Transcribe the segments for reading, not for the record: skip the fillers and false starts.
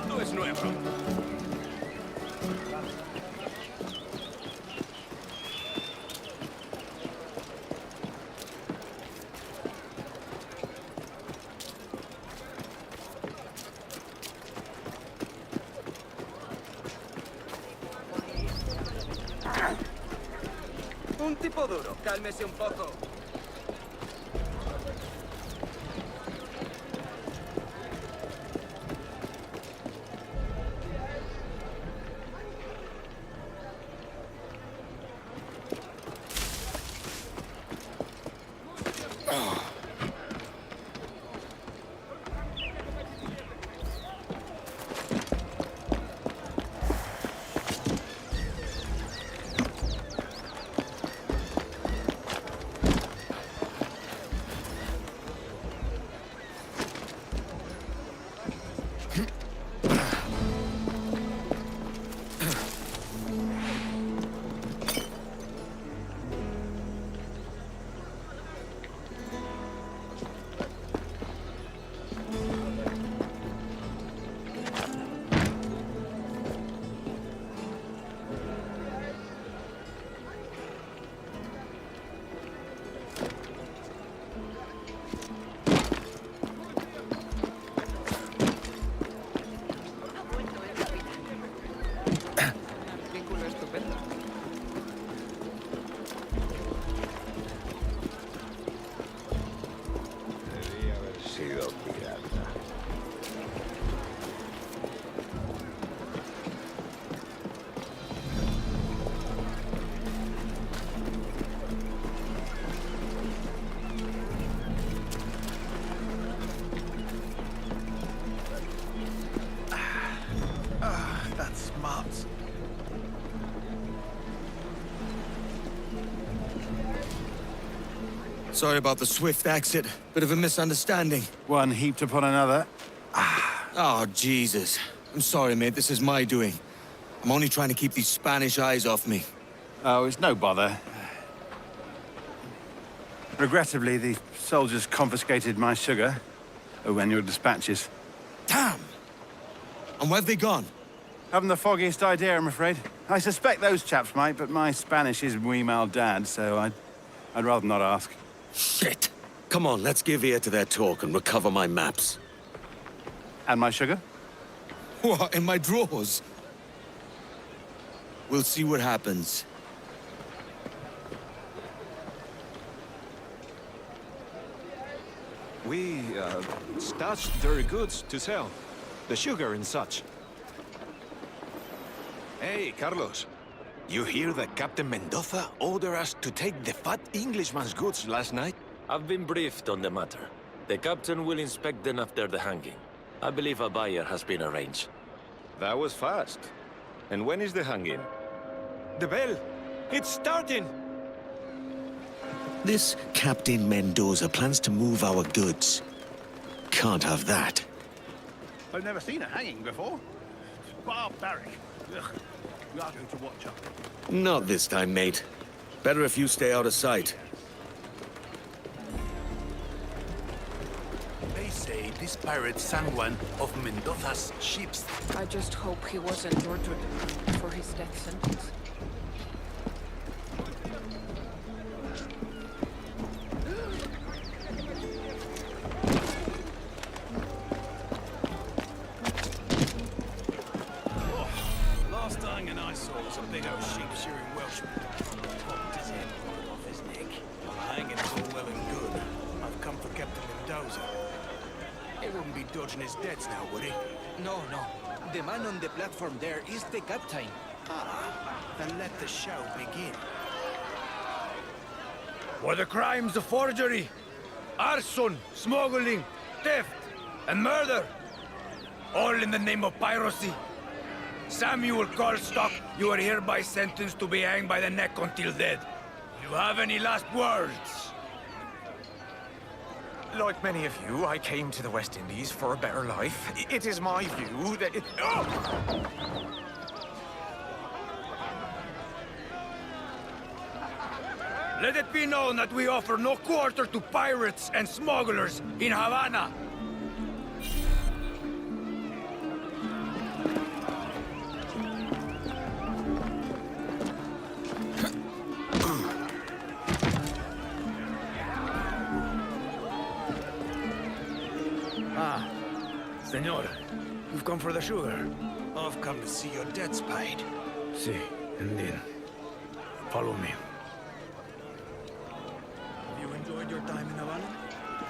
No es nuevo. Un tipo duro. Cálmese un poco. Sorry about the swift exit. Bit of a misunderstanding. One heaped upon another. Oh, Jesus. I'm sorry, mate. This is my doing. I'm only trying to keep these Spanish eyes off me. Oh, it's no bother. Regrettably, the soldiers confiscated my sugar when your dispatches. Damn! And where have they gone? Haven't the foggiest idea, I'm afraid. I suspect those chaps might, but my Spanish is wee mal dad, so I'd rather not ask. Shit! Come on, let's give ear to their talk and recover my maps. And my sugar? What, in my drawers? We'll see what happens. We, stashed their goods to sell. The sugar and such. Hey, Carlos. You hear that Captain Mendoza ordered us to take the fat Englishman's goods last night? I've been briefed on the matter. The captain will inspect them after the hanging. I believe a buyer has been arranged. That was fast. And when is the hanging? The bell! It's starting! This Captain Mendoza plans to move our goods. Can't have that. I've never seen a hanging before. Barbaric. Ugh. We are going to watch up. Not this time, mate. Better if you stay out of sight. They say this pirate sank one of Mendoza's ships. I just hope he wasn't tortured for his death sentence. Dodging his debts now, would he? No, no. The man on the platform there is the captain. Then let the show begin. were the crimes of forgery, arson, smuggling, theft, and murder. All in the name of piracy. Samuel Carlstock, you are hereby sentenced to be hanged by the neck until dead. You have any last words? Like many of you, I came to the West Indies for a better life. It is my view that it... Let it be known that we offer no quarter to pirates and smugglers in Havana. Senor, you've come for the sugar. I've come to see your debts paid. Si, indeed. Follow me. Have you enjoyed your time in Havana?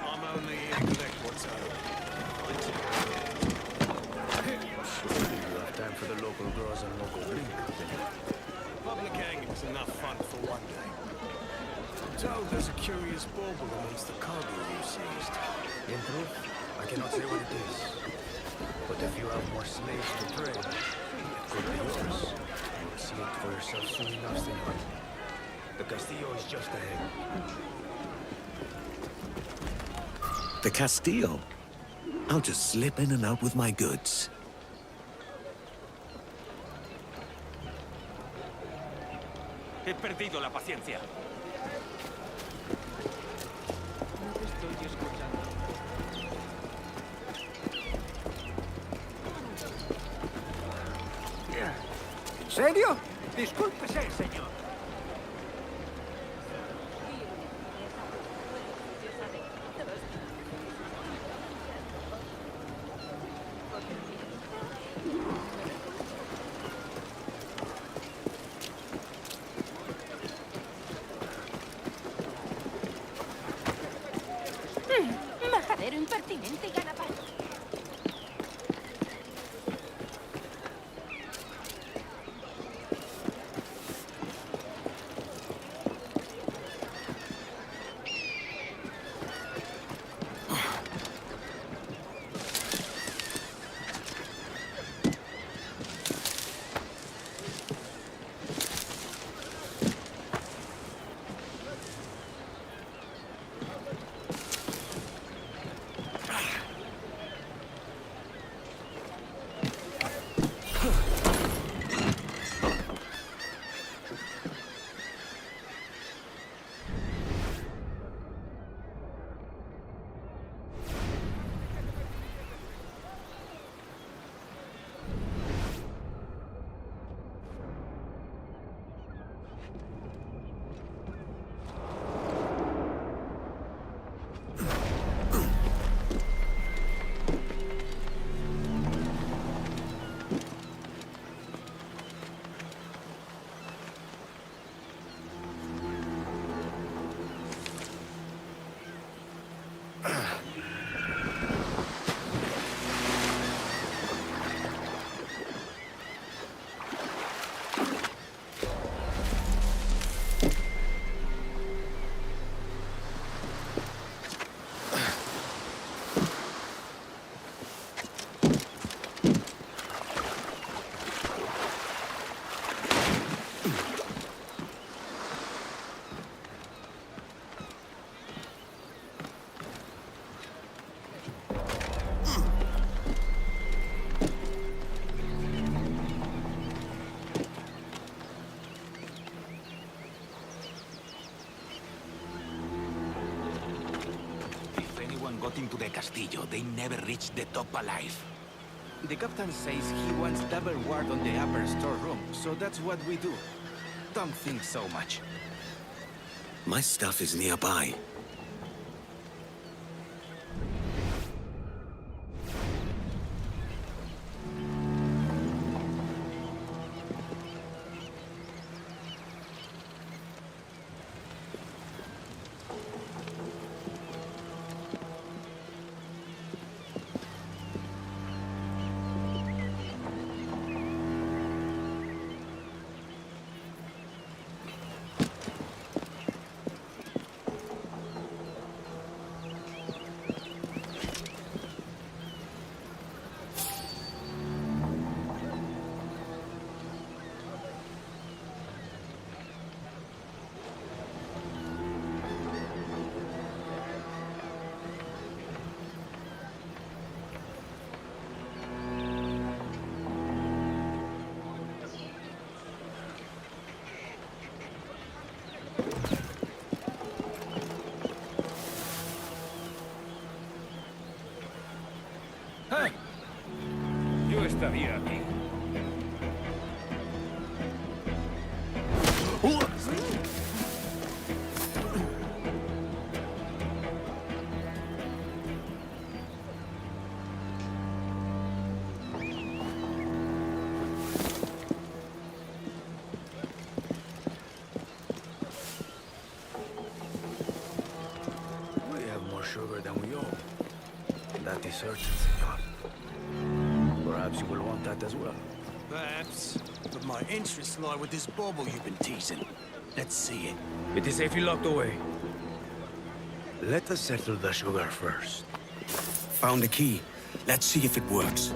I'm only here to collect what's owed. Surely you have time for the local girls and local drink. Public hanging's enough fun for one day. I'm told there's a curious bauble amongst the cargo you seized. In truth, I cannot say what it is. But if you have more slaves to trade, it could be yours. You will see it for yourself soon enough, senor. The Castillo is just ahead. The Castillo? I'll just slip in and out with my goods. He perdido la paciencia. No te estoy escuchando. ¿Serio? Discúlpese, señor. Majadero impertinente y ganapan. Got into the Castillo, they never reached the top alive. The captain says he wants double ward on the upper storeroom, so that's what we do. Don't think so much. My stuff is nearby. Yo estaría aquí. We have more sugar than we owe. That is certain, senor. Perhaps you will want that as well. Perhaps. But my interests lie with this bauble you've been teasing. Let's see it. It is safely locked away. Let us settle the sugar first. Found a key. Let's see if it works.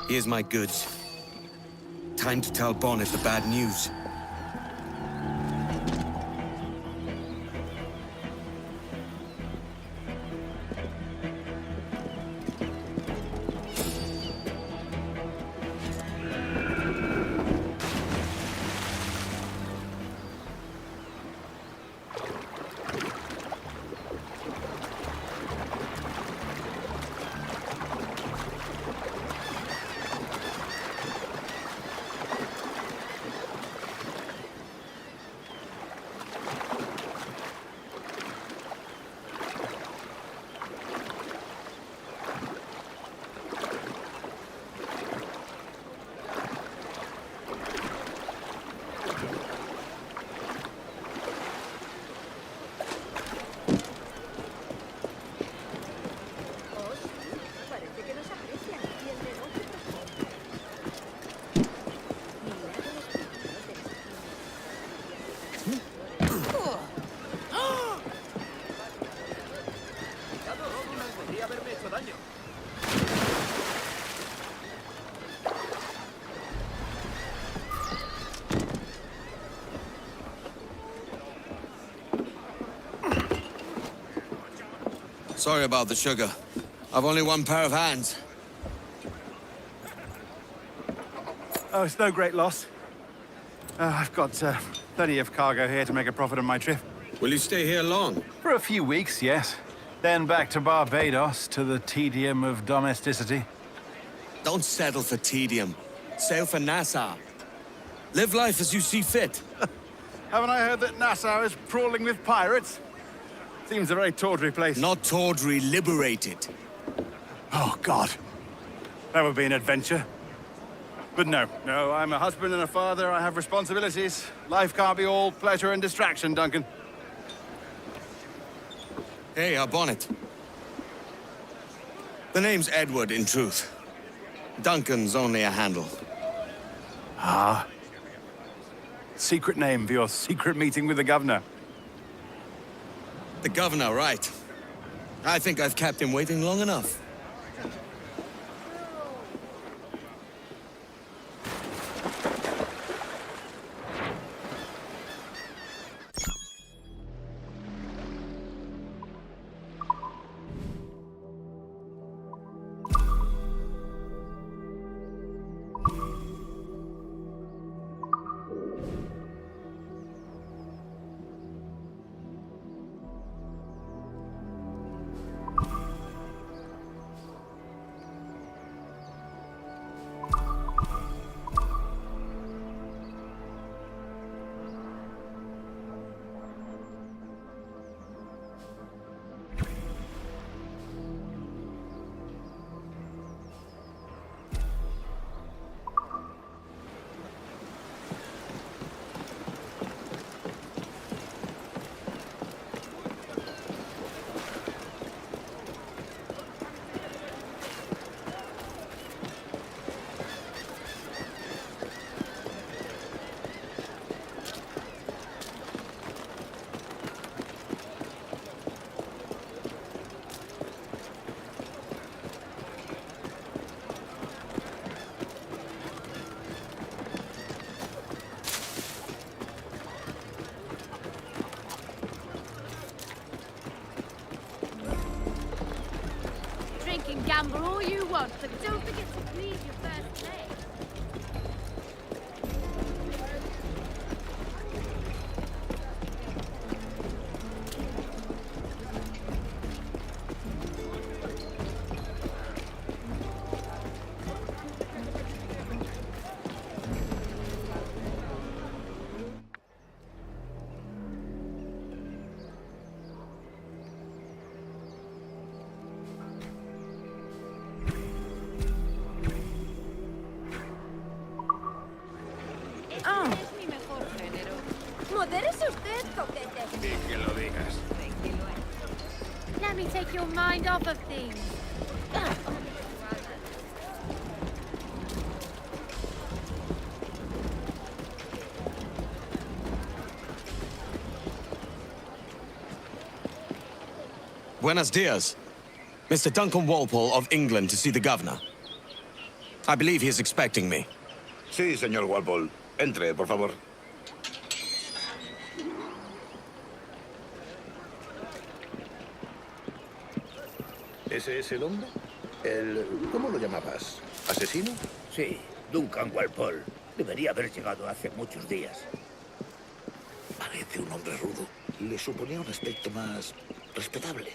Here's my goods. Time to tell Bonnet the bad news. Sorry about the sugar. I've only one pair of hands. Oh, it's no great loss. I've got plenty of cargo here to make a profit on my trip. Will you stay here long? For a few weeks, yes. Then back to Barbados, to the tedium of domesticity. Don't settle for tedium. Sail for Nassau. Live life as you see fit. Haven't I heard that Nassau is crawling with pirates? Seems a very tawdry place. Not tawdry, liberated. Oh, God. That would be an adventure. But no, I'm a husband and a father. I have responsibilities. Life can't be all pleasure and distraction, Duncan. Hey, our Bonnet. The name's Edward, in truth. Duncan's only a handle. Ah. Secret name for your secret meeting with the governor. The governor, right. I think I've kept him waiting long enough. gamble all you want, but don't forget to please your first mate. Es mi mejor género. Modérese usted, coquete. Y que lo digas. Let me take your mind off of things. Buenos dias. Mr. Duncan Walpole of England to see the governor. I believe he is expecting me. Sí, señor Walpole. Entre, por favor. ¿Ese es el hombre? ¿Cómo lo llamabas? ¿Asesino? Sí, Duncan Walpole. Debería haber llegado hace muchos días. Parece un hombre rudo. Le suponía un aspecto más respetable.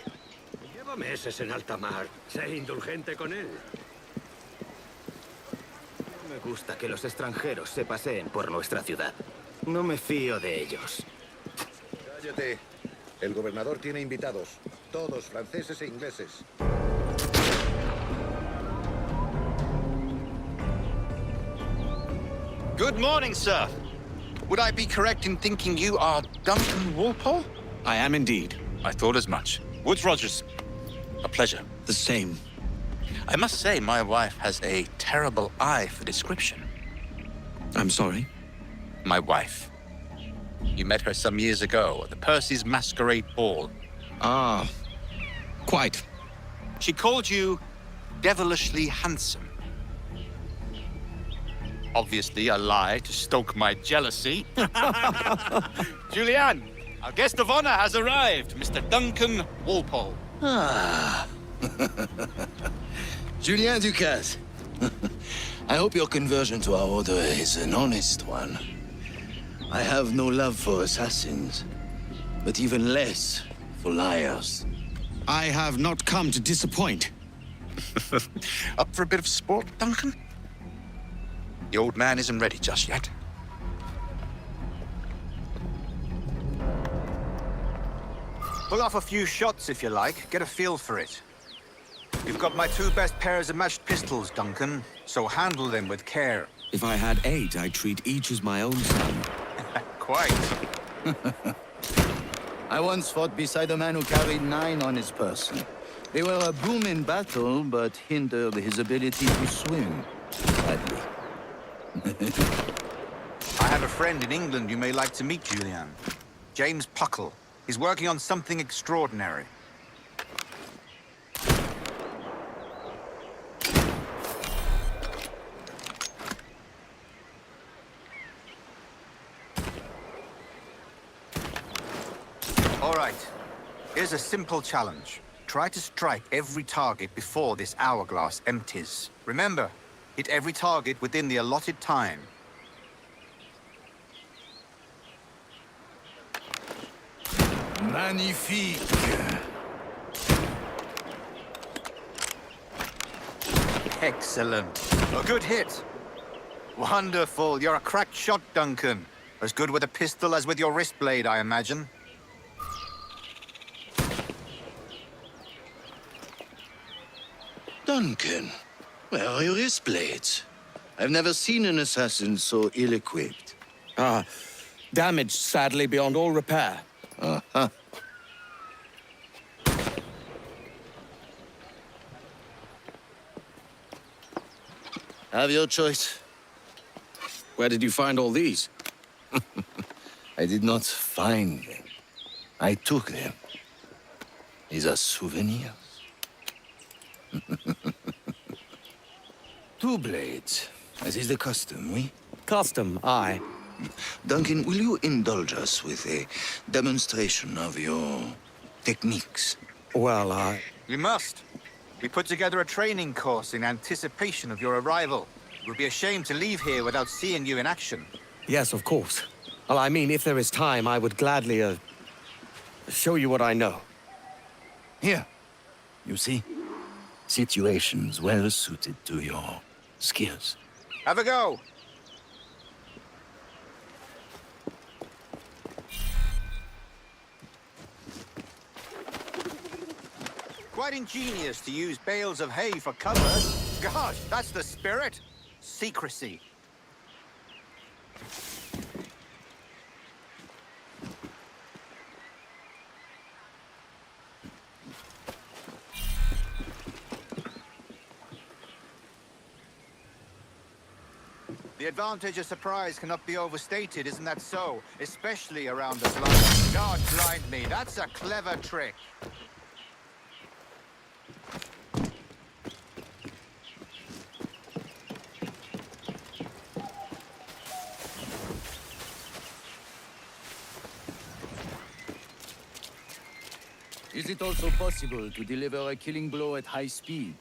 Lleva meses en alta mar. Sé indulgente con él. No me gusta que los extranjeros se paseen por nuestra ciudad. No me fío de ellos. Cállate. El gobernador tiene invitados. Todos franceses e ingleses. Good morning, sir. Would I be correct in thinking you are Duncan Walpole? I am indeed. I thought as much. Woods Rogers. A pleasure. The same. I must say, my wife has a terrible eye for description. I'm sorry? My wife. You met her some years ago at the Percy's Masquerade Ball. Ah, quite. She called you devilishly handsome. Obviously a lie to stoke my jealousy. Julianne, our guest of honor has arrived, Mr. Duncan Walpole. Ah. Julien Ducasse. I hope your conversion to our order is an honest one. I have no love for assassins, but even less for liars. I have not come to disappoint. Up for a bit of sport, Duncan? The old man isn't ready just yet. Pull off a few shots if you like. Get a feel for it. You've got my 2 best pairs of matched pistols, Duncan, so handle them with care. If I had 8, I'd treat each as my own son. Quite. I once fought beside a man who carried 9 on his person. They were a boom in battle, but hindered his ability to swim. Badly. I have a friend in England you may like to meet, Julianne. James Puckle. He's working on something extraordinary. All right. Here's a simple challenge. Try to strike every target before this hourglass empties. Remember, hit every target within the allotted time. Magnifique. Excellent. A good hit. Wonderful. You're a cracked shot, Duncan. As good with a pistol as with your wrist blade, I imagine. Duncan, where are your wrist blades? I've never seen an assassin so ill-equipped. Ah, damaged, sadly, beyond all repair. Uh-huh. Have your choice. Where did you find all these? I did not find them. I took them. These are souvenirs. 2 blades, as is the custom, oui? Custom, aye. Duncan, will you indulge us with a demonstration of your techniques? Well, You must. We put together a training course in anticipation of your arrival. It would be a shame to leave here without seeing you in action. Yes, of course. Well, I mean, if there is time, I would gladly, show you what I know. Here, you see? Situations well suited to your skills. Have a go! Quite ingenious to use bales of hay for cover. Gosh, that's the spirit. Secrecy. The advantage of surprise cannot be overstated, isn't that so? Especially around the blind. God blind me, that's a clever trick. Is it also possible to deliver a killing blow at high speed?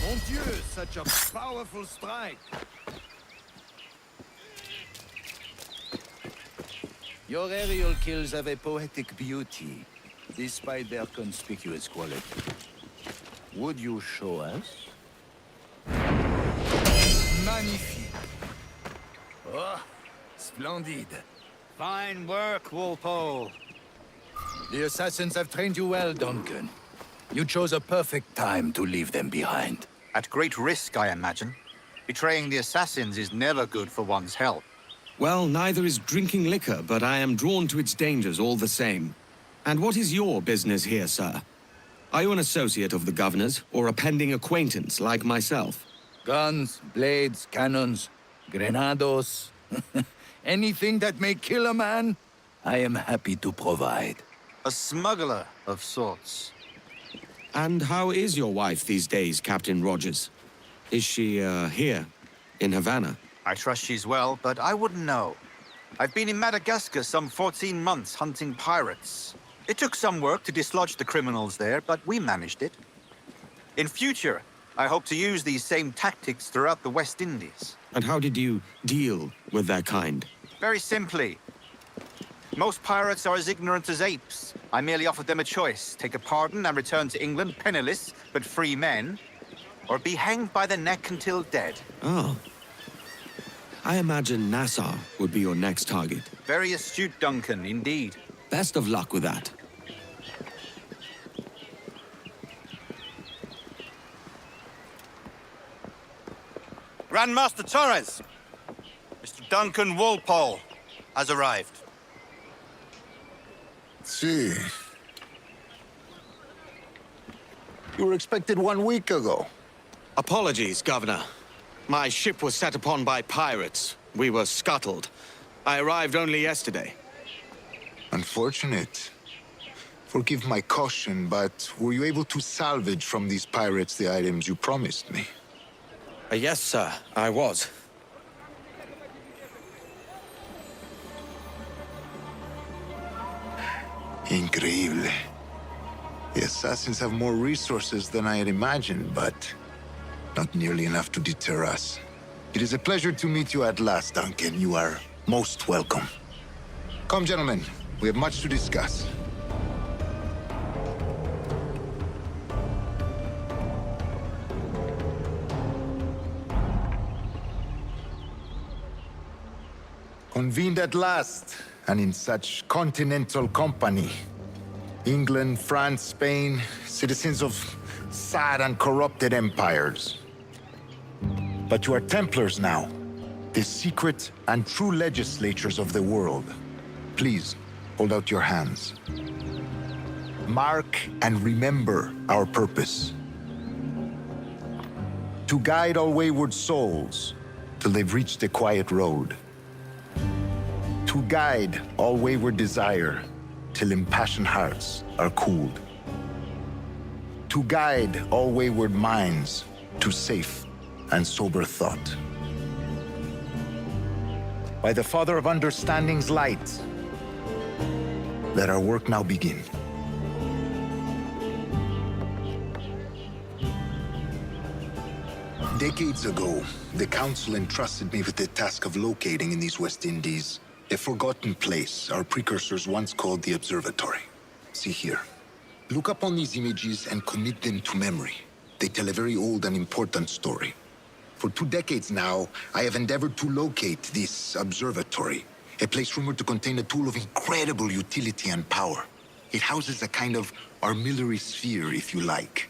Mon Dieu, such a powerful strike. Your aerial kills have a poetic beauty, despite their conspicuous quality. Would you show us? Magnifique. Oh, splendid. Fine work, Walpole. The assassins have trained you well, Duncan. You chose a perfect time to leave them behind. At great risk, I imagine. Betraying the assassins is never good for one's health. Well, neither is drinking liquor, but I am drawn to its dangers all the same. And what is your business here, sir? Are you an associate of the governor's, or a pending acquaintance like myself? Guns, blades, cannons, grenados. Anything that may kill a man, I am happy to provide. A smuggler of sorts. And how is your wife these days, Captain Rogers? Is she, here, in Havana? I trust she's well, but I wouldn't know. I've been in Madagascar some 14 months hunting pirates. It took some work to dislodge the criminals there, but we managed it. In future, I hope to use these same tactics throughout the West Indies. And how did you deal with that kind? Very simply. Most pirates are as ignorant as apes. I merely offered them a choice. Take a pardon and return to England penniless, but free men, or be hanged by the neck until dead. Oh. I imagine Nassau would be your next target. Very astute, Duncan, indeed. Best of luck with that. Grandmaster Torres! Mr. Duncan Walpole has arrived. See. You were expected 1 week ago. Apologies, Governor. My ship was set upon by pirates. We were scuttled. I arrived only yesterday. Unfortunate. Forgive my caution, but were you able to salvage from these pirates the items you promised me? Yes, sir, I was. Increíble. The assassins have more resources than I had imagined, but not nearly enough to deter us. It is a pleasure to meet you at last, Duncan. You are most welcome. Come, gentlemen. We have much to discuss. Convened at last, and in such continental company. England, France, Spain, citizens of sad and corrupted empires. But you are Templars now, the secret and true legislators of the world. Please, hold out your hands. Mark and remember our purpose. To guide all wayward souls till they've reached the quiet road. To guide all wayward desire till impassioned hearts are cooled. To guide all wayward minds to safe and sober thought. By the Father of Understanding's light, let our work now begin. Decades ago, the Council entrusted me with the task of locating in these West Indies a forgotten place our precursors once called the Observatory. See here. Look upon these images and commit them to memory. They tell a very old and important story. For 2 decades now, I have endeavored to locate this observatory, a place rumored to contain a tool of incredible utility and power. It houses a kind of armillary sphere, if you like.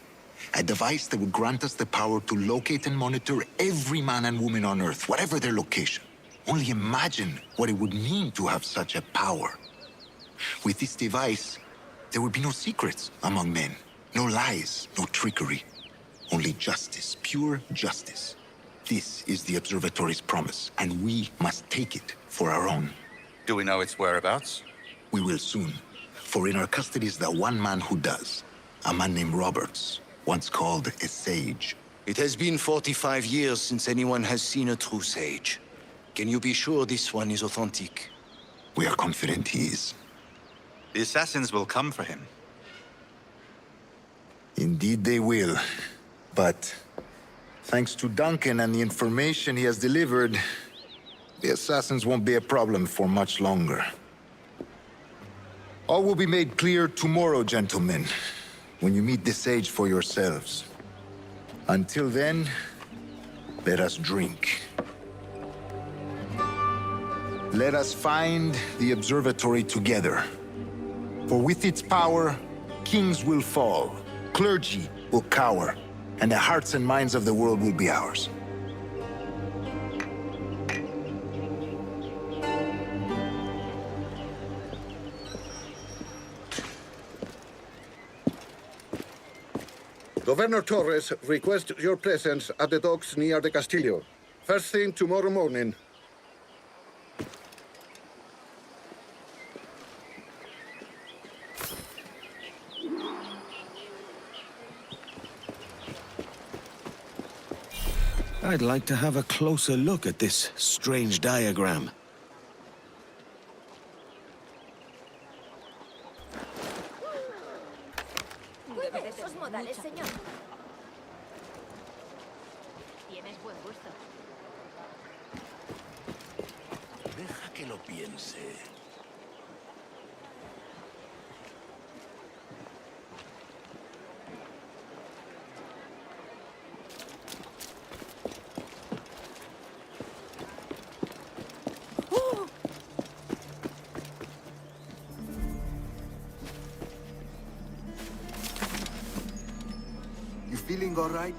A device that would grant us the power to locate and monitor every man and woman on Earth, whatever their location. Only imagine what it would mean to have such a power. With this device, there would be no secrets among men, no lies, no trickery. Only justice, pure justice. This is the Observatory's promise, and we must take it for our own. Do we know its whereabouts? We will soon, for in our custody is the one man who does. A man named Roberts, once called a sage. It has been 45 years since anyone has seen a true sage. Can you be sure this one is authentic? We are confident he is. The assassins will come for him. Indeed they will. But thanks to Duncan and the information he has delivered, the assassins won't be a problem for much longer. All will be made clear tomorrow, gentlemen, when you meet the sage for yourselves. Until then, let us drink. Let us find the observatory together. For with its power, kings will fall, clergy will cower, and the hearts and minds of the world will be ours. Governor Torres requests your presence at the docks near the Castillo. First thing tomorrow morning. I'd like to have a closer look at this strange diagram. Cuide de esos modales, señor. Tienes buen gusto. Deja que lo piense. You feeling all right?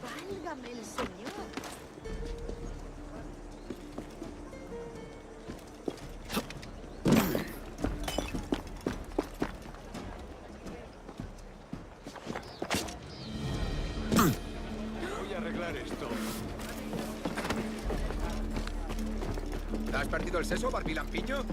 Válgame el señor. Voy a arreglar esto. ¿Te has perdido el seso, barbilampiño?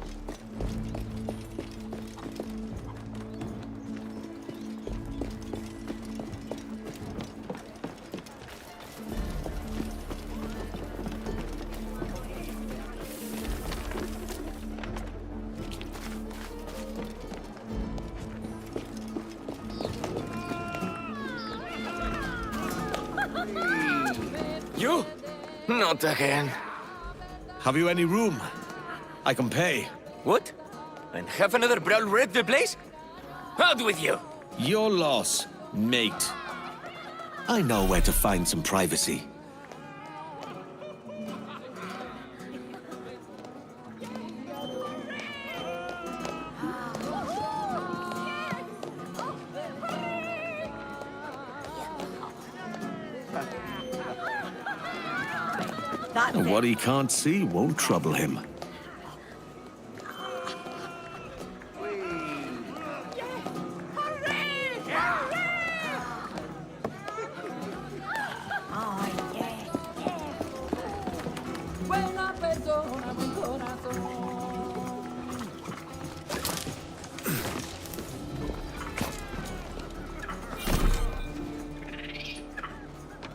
You? Not again. Have you any room? I can pay. What? And have another brawl wreck the place? Out with you! Your loss, mate. I know where to find some privacy. And what he can't see won't trouble him.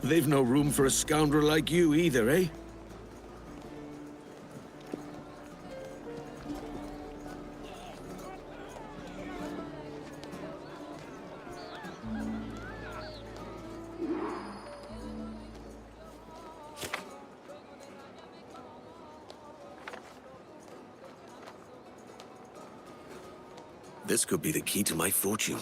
They've no room for a scoundrel like you either, eh? This could be the key to my fortune.